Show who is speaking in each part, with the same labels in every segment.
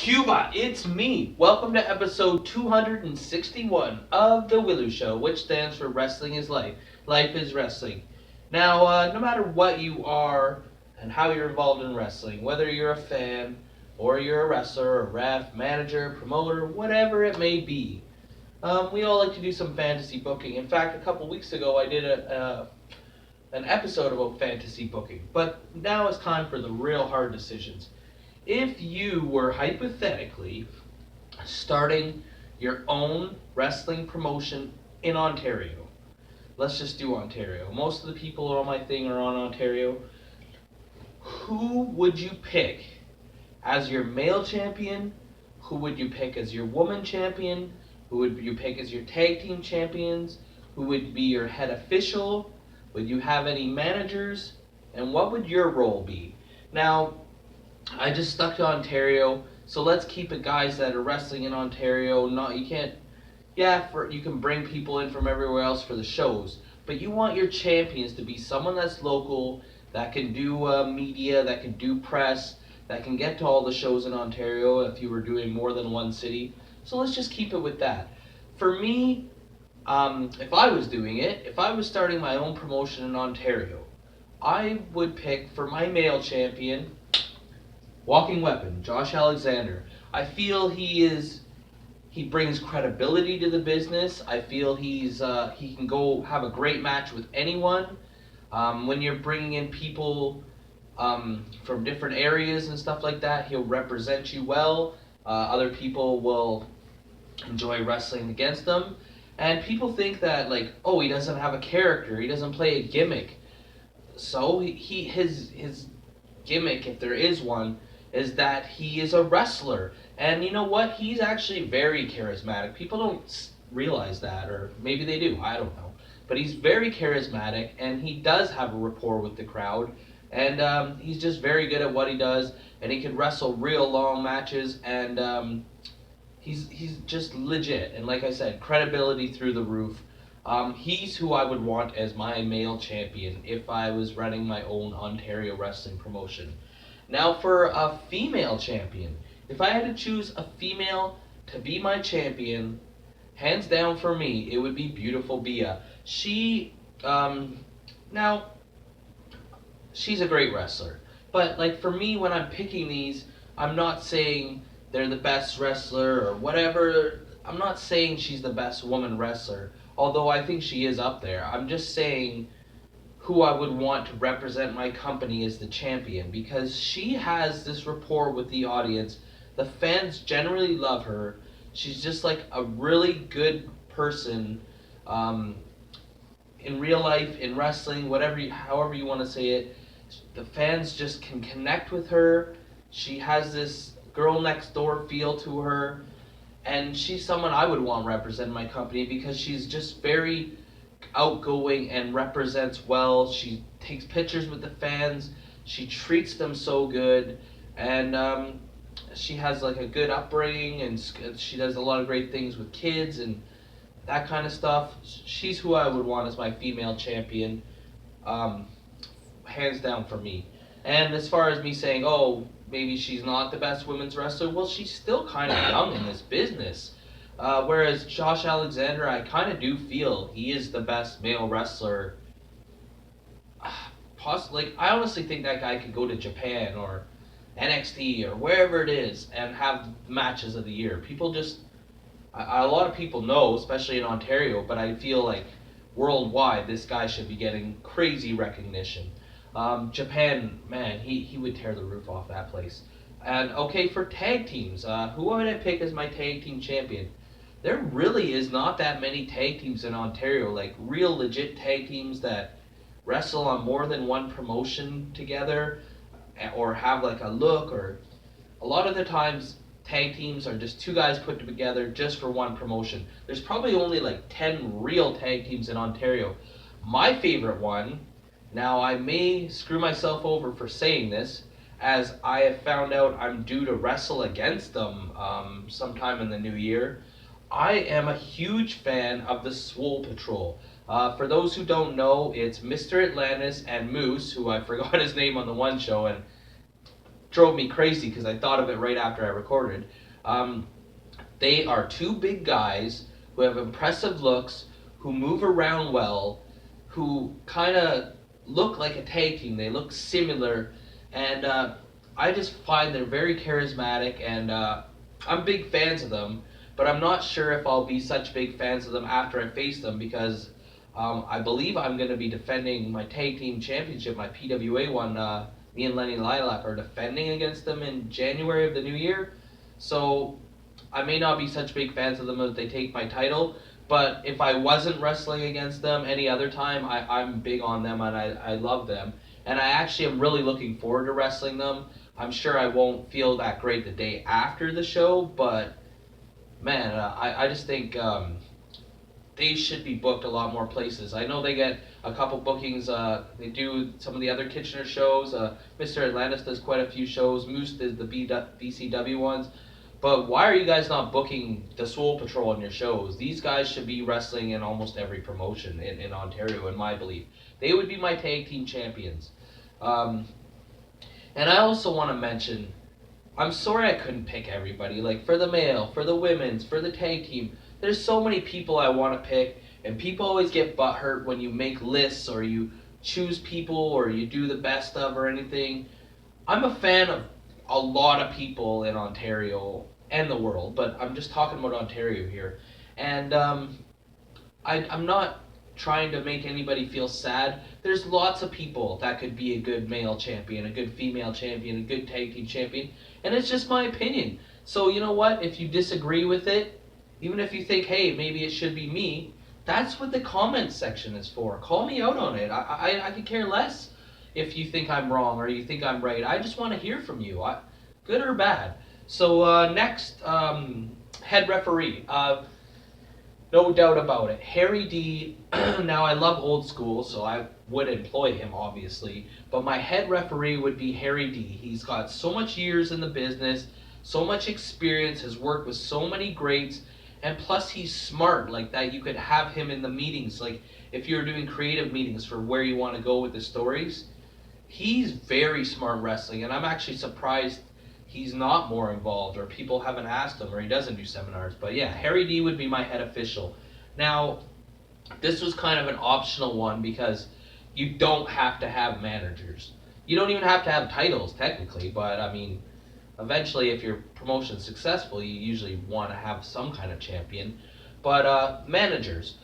Speaker 1: Cuba, it's me. Welcome to episode 261 of The Willu Show, which stands for Wrestling is Life. Life is Wrestling. Now, no matter what you are and how you're involved in wrestling, whether you're a fan or you're a wrestler, a ref, manager, promoter, whatever it may be, we all like to do some fantasy booking. In fact, a couple weeks ago, I did an episode about fantasy booking. But now it's time for the real hard decisions. If you were hypothetically starting your own wrestling promotion in Ontario, let's just do Ontario. Most of the people on my thing are on Ontario. Who would you pick as your male champion? Who would you pick as your woman champion? Who would you pick as your tag team champions? Who would be your head official? Would you have any managers? And what would your role be? Now, I just stuck to Ontario, so let's keep it guys that are wrestling in Ontario. Not you can't, yeah, for you can bring people in from everywhere else for the shows, but you want your champions to be someone that's local, that can do media, that can do press, that can get to all the shows in Ontario if you were doing more than one city. So let's just keep it with that. For me, if I was doing it, if I was starting my own promotion in Ontario, I would pick for my male champion walking weapon, Josh Alexander. I feel he brings credibility to the business. I feel he can go have a great match with anyone. When you're bringing in people from different areas and stuff like that, he'll represent you well. Other people will enjoy wrestling against them. And people think that like, oh, he doesn't have a character, he doesn't play a gimmick. So his gimmick, if there is one, is that he is a wrestler. And you know what? He's actually very charismatic. People don't realize that, or maybe they do. I don't know. But he's very charismatic, and he does have a rapport with the crowd. And he's just very good at what he does, and he can wrestle real long matches. And he's just legit. And like I said, credibility through the roof. He's who I would want as my male champion if I was running my own Ontario wrestling promotion. Now for a female champion, if I had to choose a female to be my champion, hands down for me, it would be Beautiful Bia. Now she's a great wrestler, but like for me, when I'm picking these, I'm not saying they're the best wrestler or whatever. I'm not saying she's the best woman wrestler, although I think she is up there. I'm just saying who I would want to represent my company as the champion because she has this rapport with the audience. The fans generally love her. She's just like a really good person in real life, in wrestling, however you want to say it. The fans just can connect with her. She has this girl next door feel to her, and she's someone I would want to represent my company because she's just very outgoing and represents well. She takes pictures with the fans. She treats them so good, and she has like a good upbringing, and she does a lot of great things with kids and that kind of stuff. She's who I would want as my female champion, um, hands down for me. And as far as me saying, oh, maybe she's not the best women's wrestler, well, she's still kind of young in this business. Whereas Josh Alexander, I kind of do feel he is the best male wrestler. Like I honestly think that guy could go to Japan or NXT or wherever it is and have matches of the year. People just, a lot of people know, especially in Ontario, but I feel like worldwide this guy should be getting crazy recognition. Japan, man, he would tear the roof off that place. And okay, for tag teams, who would I pick as my tag team champion? There really is not that many tag teams in Ontario, like real legit tag teams that wrestle on more than one promotion together or have like a look, or a lot of the times tag teams are just two guys put together just for one promotion. There's probably only like 10 real tag teams in Ontario. My favorite one, now I may screw myself over for saying this, as I have found out I'm due to wrestle against them sometime in the new year. I am a huge fan of the Swole Patrol. For those who don't know, it's Mr. Atlantis and Moose, who I forgot his name on the one show, and drove me crazy because I thought of it right after I recorded. Um, they are two big guys who have impressive looks, who move around well, who kind of look like a tag team. They look similar, and I just find they're very charismatic, and I'm big fans of them. But I'm not sure if I'll be such big fans of them after I face them because I believe I'm going to be defending my tag team championship, my PWA one. Me and Lenny Lilac are defending against them in January of the new year. So I may not be such big fans of them if they take my title, but if I wasn't wrestling against them any other time, I'm big on them and I love them. And I actually am really looking forward to wrestling them. I'm sure I won't feel that great the day after the show, but man, I just think they should be booked a lot more places. I know they get a couple bookings. They do some of the other Kitchener shows. Mr. Atlantis does quite a few shows. Moose does the BCW ones. But why are you guys not booking the Swole Patrol on your shows? These guys should be wrestling in almost every promotion in Ontario, in my belief. They would be my tag team champions. And I also want to mention, I'm sorry I couldn't pick everybody. Like for the male, for the women's, for the tag team, there's so many people I want to pick, and people always get butthurt when you make lists or you choose people or you do the best of or anything. I'm a fan of a lot of people in Ontario and the world, but I'm just talking about Ontario here. And I'm not trying to make anybody feel sad. There's lots of people that could be a good male champion, a good female champion, a good tag team champion, and it's just my opinion. So you know what? If you disagree with it, even if you think, hey, maybe it should be me, that's what the comments section is for. Call me out on it. I could care less if you think I'm wrong or you think I'm right. I just want to hear from you, good or bad. So next, head referee. No doubt about it. Harry D. Now, I love old school, so I would employ him, obviously. But my head referee would be Harry D. He's got so much years in the business, so much experience, has worked with so many greats, and plus he's smart like that. You could have him in the meetings, like if you're doing creative meetings for where you want to go with the stories. He's very smart wrestling, and I'm actually surprised he's not more involved, or people haven't asked him, or he doesn't do seminars. But yeah, Harry D would be my head official. Now, this was kind of an optional one because you don't have to have managers. You don't even have to have titles, technically, but I mean, eventually if your promotion's successful, you usually want to have some kind of champion. But managers.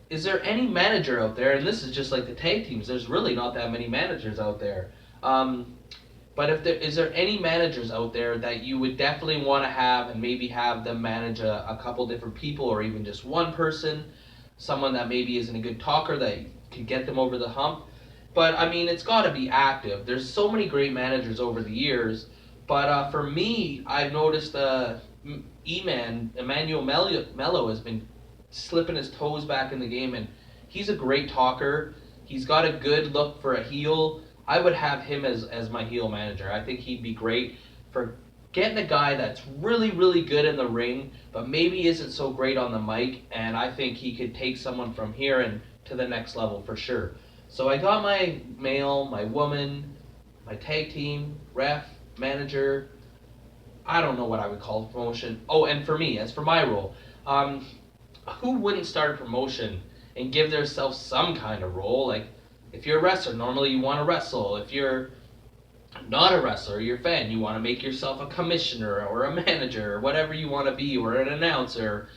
Speaker 1: Is there any manager out there, and this is just like the tag teams, there's really not that many managers out there. But is there any managers out there that you would definitely want to have and maybe have them manage a couple different people or even just one person, someone that maybe isn't a good talker that could get them over the hump? But I mean, it's got to be active. There's so many great managers over the years, but for me, I've noticed Emmanuel Mello has been slipping his toes back in the game, and he's a great talker. He's got a good look for a heel. I would have him as my heel manager. I think he'd be great for getting a guy that's really, really good in the ring, but maybe isn't so great on the mic, and I think he could take someone from here and to the next level for sure. So I got my male, my woman, my tag team, ref, manager. I don't know what I would call the promotion. Oh, and for me, as for my role, who wouldn't start a promotion and give themselves some kind of role? Like, if you're a wrestler, normally you want to wrestle. If you're not a wrestler, you're a fan, you want to make yourself a commissioner or a manager or whatever you want to be, or an announcer.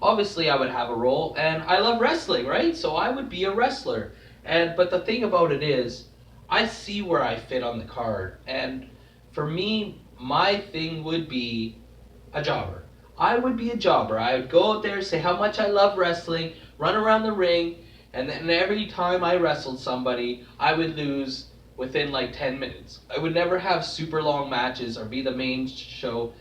Speaker 1: Obviously, I would have a role, and I love wrestling, right? So I would be a wrestler. But the thing about it is, I see where I fit on the card, and for me, my thing would be a jobber. I would be a jobber. I would go out there, say how much I love wrestling, run around the ring, and then every time I wrestled somebody, I would lose within like 10 minutes. I would never have super long matches or be the main show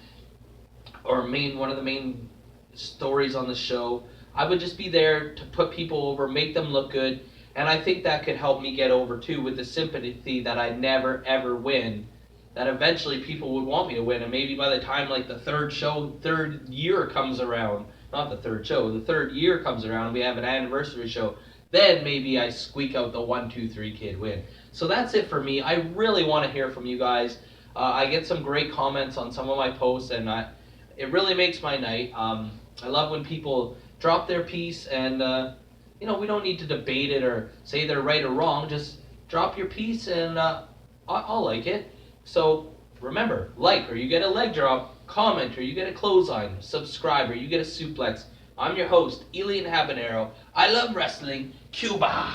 Speaker 1: or one of the main stories on the show. I would just be there to put people over, make them look good, and I think that could help me get over too with the sympathy that I'd never ever win, that eventually people would want me to win, and maybe by the time like the third year comes around, not the third show, the third year comes around and we have an anniversary show, then maybe I squeak out the 1, 2, 3 kid win. So that's it for me. I really want to hear from you guys. I get some great comments on some of my posts, and it really makes my night. I love when people drop their piece, and we don't need to debate it or say they're right or wrong. Just drop your piece, and I'll like it. So remember, like or you get a leg drop, comment or you get a clothesline, subscribe or you get a suplex. I'm your host, Elian Habanero. I love wrestling. Cuba.